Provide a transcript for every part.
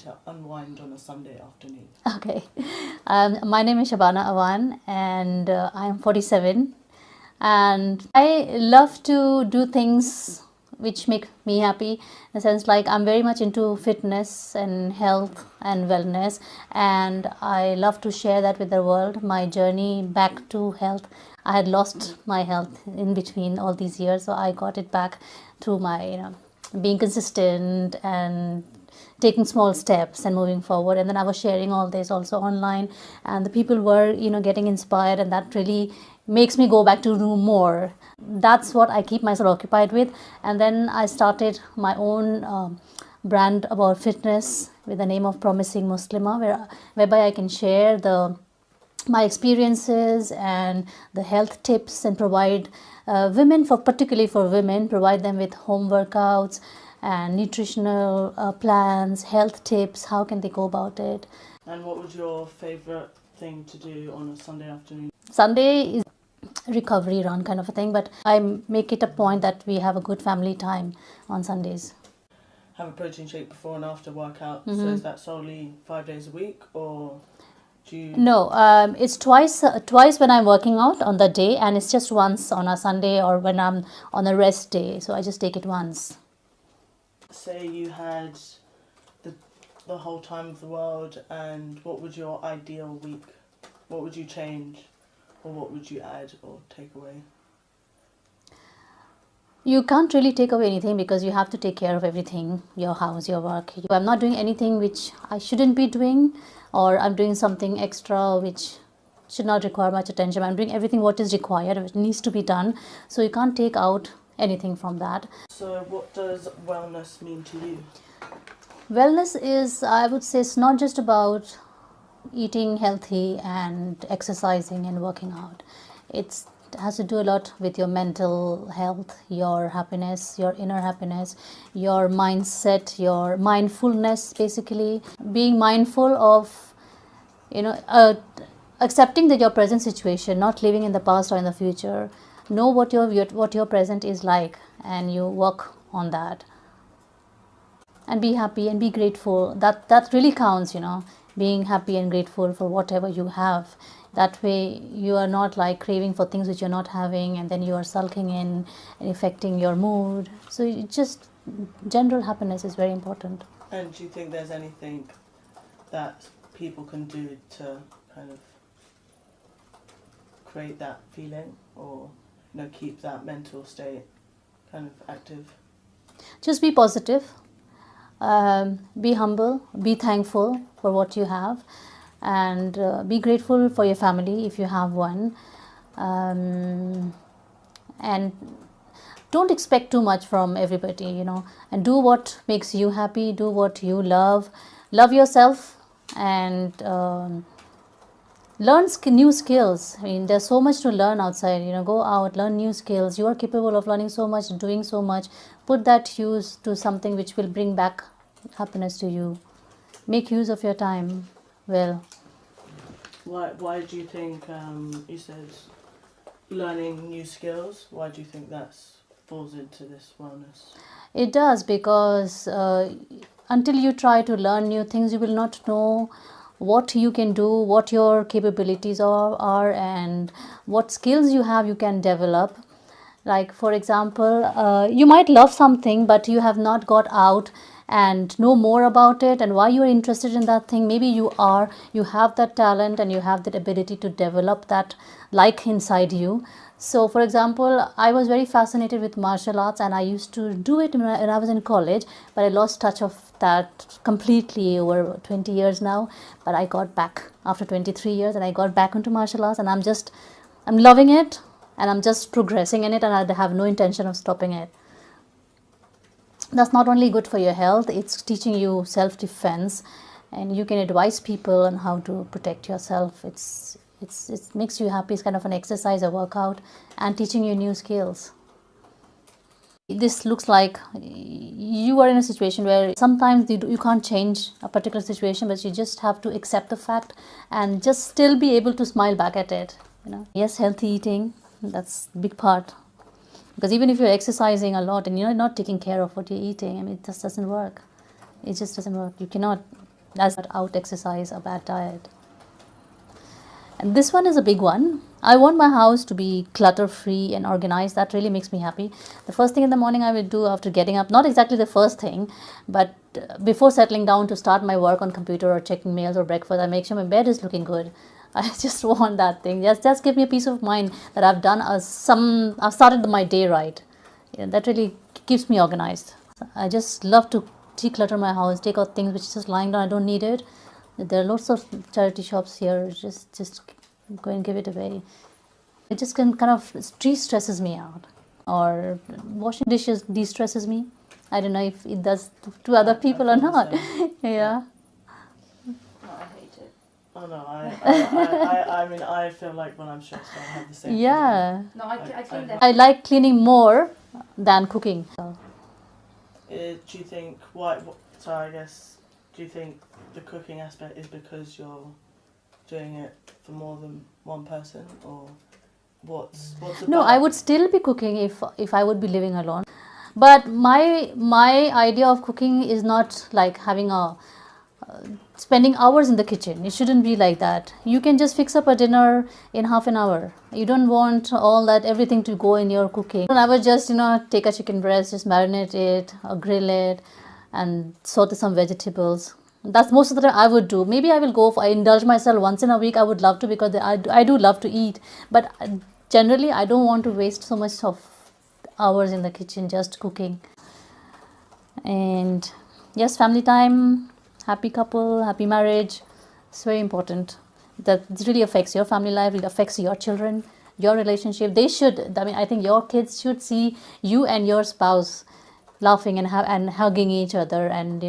to unwind on a Sunday afternoon? Okay. My name is Shabana Awan and I'm 47. And I love to do things which make me happy, in the sense like I'm very much into fitness and health and wellness, and I love to share that with the world, my journey back to health. I had lost my health in between all these years, so I got it back through my being consistent and taking small steps and moving forward. And then I was sharing all this also online, and the people were getting inspired, and that really makes me go back to do more. That's what I keep myself occupied with. And then I started my own brand about fitness with the name of Promising Muslima, whereby I can share my experiences and the health tips, and provide particularly for women, provide them with home workouts and nutritional plans, health tips, how can they go about it. And what was your favourite thing to do on a Sunday afternoon? Sunday is recovery run kind of a thing, but I make it a point that we have a good family time on Sundays. Have a protein shake before and after workout. So is that solely 5 days a week, or do you... No, it's twice when I'm working out on the day, and it's just once on a Sunday or when I'm on a rest day. So I just take it once. Say you had the whole time of the world, and what would your ideal week? What would you change, or what would you add or take away? You can't really take away anything because you have to take care of everything, your house, your work. I'm not doing anything which I shouldn't be doing, or I'm doing something extra which should not require much attention. I'm doing everything what is required, which needs to be done. So you can't take out anything from that. So what does wellness mean to you? Wellness is, I would say, it's not just about eating healthy and exercising and working out. It has to do a lot with your mental health, your happiness, your inner happiness, your mindset, your mindfulness, basically. Being mindful of, accepting that your present situation, not living in the past or in the future. Know what your present is like, and you work on that. And be happy and be grateful. That really counts, being happy and grateful for whatever you have. That way you are not like craving for things which you're not having, and then you are sulking in and affecting your mood. So general happiness is very important. And do you think there's anything that people can do to kind of create that feeling, or keep that mental state kind of active? Just be positive, be humble, be thankful for what you have, and be grateful for your family if you have one, and don't expect too much from everybody, and do what makes you happy, do what you love yourself, and learn new skills. I mean, there's so much to learn outside. Go out, learn new skills. You are capable of learning so much, doing so much. Put that use to something which will bring back happiness to you. Make use of your time well. Why do you think, you said learning new skills, why do you think that falls into this wellness? It does, because until you try to learn new things, you will not know what you can do, what your capabilities are, and what skills you have you can develop. Like, for example, you might love something, but you have not got out and know more about it, and why you are interested in that thing. Maybe you have that talent and you have that ability to develop that like inside you. So, for example, I was very fascinated with martial arts, and I used to do it when I was in college, but I lost touch of that completely over 20 years now. But I got back after 23 years, and I got back into martial arts, and I'm loving it, and I'm just progressing in it, and I have no intention of stopping it. That's not only good for your health, it's teaching you self-defense, and you can advise people on how to protect yourself. It makes you happy. It's kind of an exercise, a workout, and teaching you new skills. This looks like you are in a situation where sometimes you can't change a particular situation, but you just have to accept the fact and just still be able to smile back at it. Yes, healthy eating, that's a big part. Because even if you're exercising a lot and you're not taking care of what you're eating, it just doesn't work. It just doesn't work. You cannot That's not out exercise, a bad diet. And this one is a big one. I want my house to be clutter free and organized. That really makes me happy. The first thing in the morning I will do after getting up, not exactly the first thing, but before settling down to start my work on computer or checking mails or breakfast, I make sure my bed is looking good. I just want that thing. Just give me a peace of mind that I've done I've started my day right. Yeah, that really keeps me organized. I just love to declutter my house, take out things which is just lying down, I don't need it. There are lots of charity shops here. Just go and give it away. It just kind of de-stresses me out. Or washing dishes de-stresses me. I don't know if it does to other people or not. Yeah. No, I hate it. Oh no, I mean, I feel like when I'm stressed, I have the same. Yeah. No, I clean them. I like cleaning more than cooking. Do you think why? So I guess, do you think the cooking aspect is because you're doing it for more than one person, or what's the No, I would still be cooking if I would be living alone. But my idea of cooking is not like having a spending hours in the kitchen. It shouldn't be like that. You can just fix up a dinner in half an hour. You don't want all that everything to go in your cooking. I would just take a chicken breast, just marinate it or grill it, and saute some vegetables. That's most of the time I would do. Maybe I will I indulge myself once in a week. I would love to, because I do love to eat. But generally, I don't want to waste so much of hours in the kitchen just cooking. And yes, family time, happy couple, happy marriage. It's very important. That it really affects your family life. It affects your children, your relationship. They should. I mean, I think your kids should see you and your spouse laughing and hugging each other, and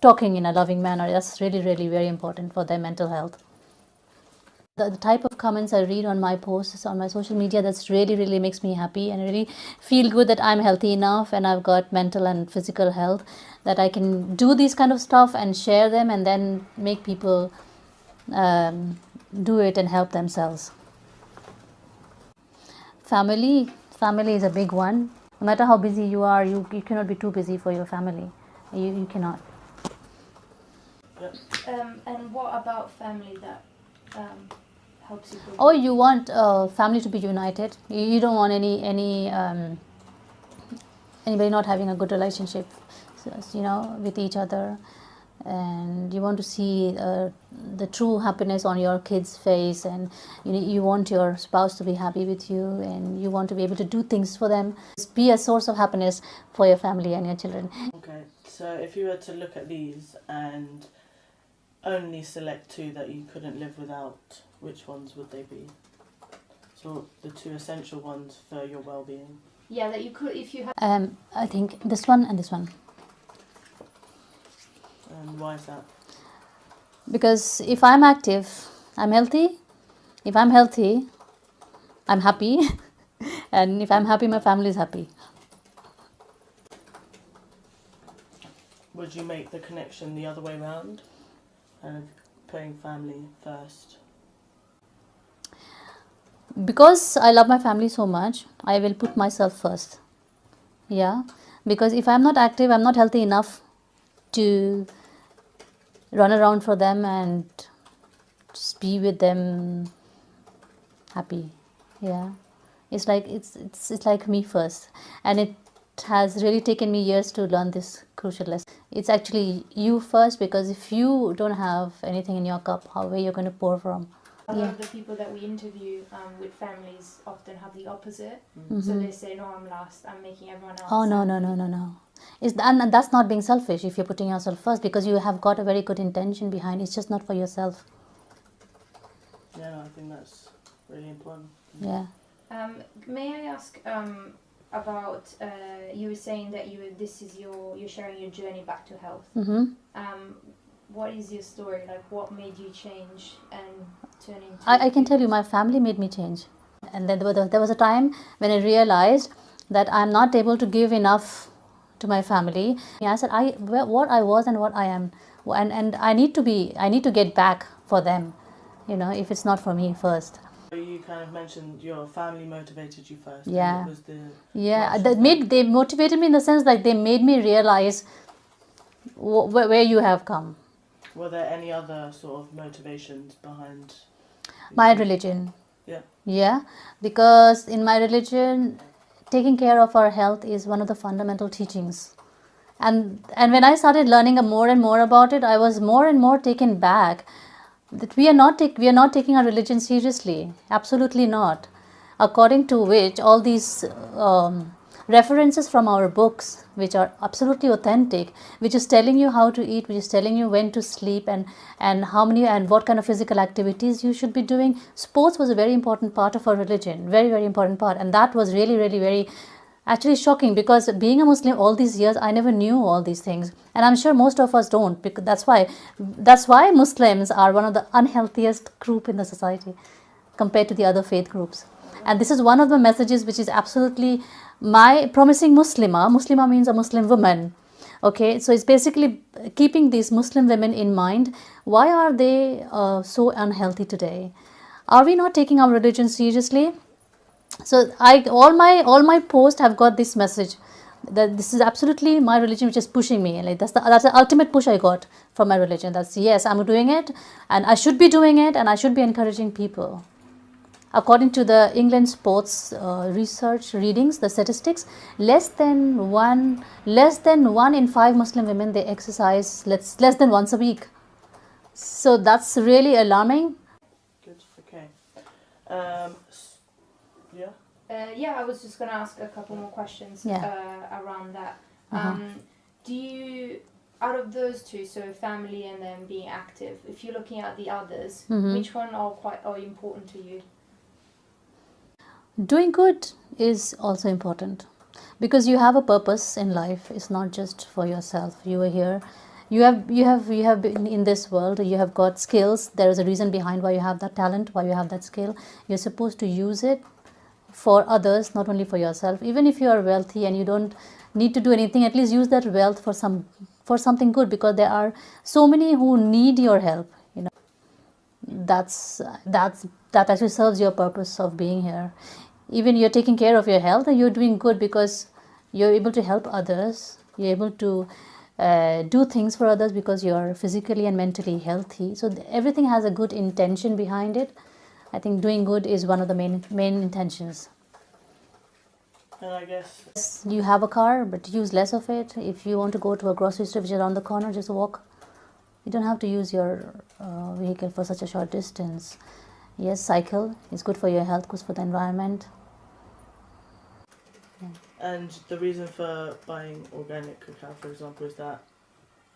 talking in a loving manner. That's really, really very important for their mental health. The type of comments I read on my posts on my social media, that's really, really makes me happy, and really feel good that I'm healthy enough and I've got mental and physical health that I can do these kind of stuff and share them, and then make people do it and help themselves. Family is a big one. No matter how busy you are, you cannot be too busy for your family. You cannot. And what about family that helps you? Oh, you want family to be united. You don't want anybody not having a good relationship, with each other, and you want to see the true happiness on your kids' face, and you want your spouse to be happy with you, and you want to be able to do things for them. Be a source of happiness for your family and your children. Okay, so if you were to look at these and only select two that you couldn't live without, which ones would they be? So the two essential ones for your well-being. Yeah, that you could, if you had. I think this one and this one. And why is that? Because if I'm active, I'm healthy. If I'm healthy, I'm happy. And if I'm happy, my family is happy. Would you make the connection the other way around? And putting family first? Because I love my family so much, I will put myself first. Yeah. Because if I'm not active, I'm not healthy enough to run around for them and just be with them happy. Yeah. It's like me first. And it has really taken me years to learn this crucial lesson. It's actually you first, because if you don't have anything in your cup, how are you going to pour from? A lot of the people that we interview with families often have the opposite. So they say, no, I'm last, I'm making everyone else. Oh, no. And that's not being selfish if you're putting yourself first, because you have got a very good intention behind. It's just not for yourself. Yeah, no, I think that's really important. Yeah. May I ask about, you were saying that you're sharing your journey back to health. What is your story? Like, what made you change and turn into... I can tell you, my family made me change. And then there was a time when I realized that I'm not able to give enough to my family. I said, what I was and what I am. And I need to get back for them, if it's not for me first. You kind of mentioned your family motivated you first. Yeah. And it was They motivated me in the sense like they made me realize where you have come. Were there any other sort of motivations behind My religion. Yeah. Yeah, because in my religion, taking care of our health is one of the fundamental teachings. And when I started learning more and more about it, I was more and more taken back that we are not taking our religion seriously. Absolutely not. According to which all these references from our books, which are absolutely authentic, which is telling you how to eat, which is telling you when to sleep, and how many and what kind of physical activities you should be doing. Sports was a very important part of our religion, very, very important part, and that was really, really very actually shocking, because being a Muslim all these years I never knew all these things, and I'm sure most of us don't, because that's why Muslims are one of the unhealthiest group in the society compared to the other faith groups. And this is one of the messages which is absolutely my promising Muslima means a Muslim woman. Okay, so it's basically keeping these Muslim women in mind. Why are they so unhealthy today? Are we not taking our religion seriously? So all my posts have got this message that this is absolutely my religion which is pushing me. Like that's the ultimate push I got from my religion. That's yes, I'm doing it, and I should be doing it, and I should be encouraging people. According to the England sports research readings, the statistics, less than one in 5 Muslim women, they exercise less than once a week. So that's really alarming. Good. Okay. Yeah. Yeah, I was just going to ask a couple more questions around that. Do you, out of those two, so family and then being active, if you're looking at the others, which one are important to you? Doing good is also important, because you have a purpose in life. It's not just for yourself. You are here. You have been in this world. You have got skills. There is a reason behind why you have that talent, why you have that skill. You're supposed to use it for others, not only for yourself. Even if you are wealthy and you don't need to do anything, at least use that wealth for something good, because there are so many who need your help. You know, that actually serves your purpose of being here. Even you're taking care of your health and you're doing good because you're able to help others. You're able to do things for others because you're physically and mentally healthy. So everything has a good intention behind it. I think doing good is one of the main intentions. And I guess You have a car, but use less of it. If you want to go to a grocery store which is around the corner, just walk. You don't have to use your vehicle for such a short distance. Yes, cycle is good for your health, good for the environment. And the reason for buying organic cacao, for example, is that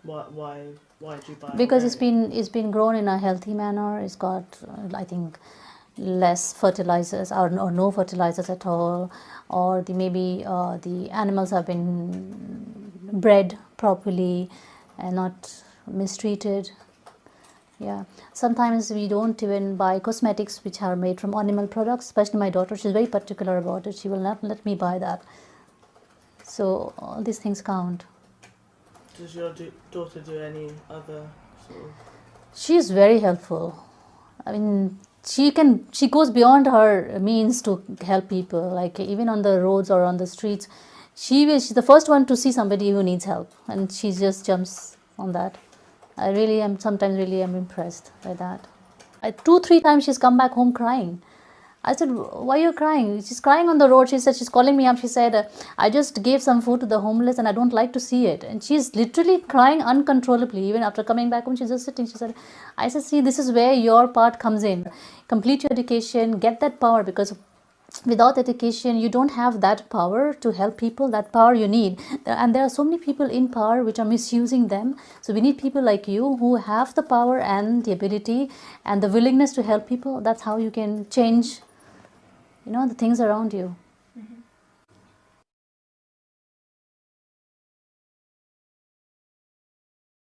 why do you buy? Because organic? it's been grown in a healthy manner. It's got I think less fertilizers or no fertilizers at all, or maybe the animals have been bred properly and not mistreated. Yeah, sometimes we don't even buy cosmetics which are made from animal products. Especially my daughter, she's very particular about it. She will not let me buy that. So all these things count. Does your daughter do any other sort of? She is very helpful. I mean, she goes beyond her means to help people. Like even on the roads or on the streets, she's the first one to see somebody who needs help, and she just jumps on that. I really am sometimes really am impressed by that. 2-3 times she's come back home crying. I said, why are you crying? She's crying on the road. She said, she's calling me up. She said, I just gave some food to the homeless and I don't like to see it. And she's literally crying uncontrollably. Even after coming back home, she's just sitting. She said, I said, see, this is where your part comes in. Complete your education, get that power, because without education, you don't have that power to help people, that power you need. And there are so many people in power which are misusing them. So we need people like you who have the power and the ability and the willingness to help people. That's how you can change, the things around you.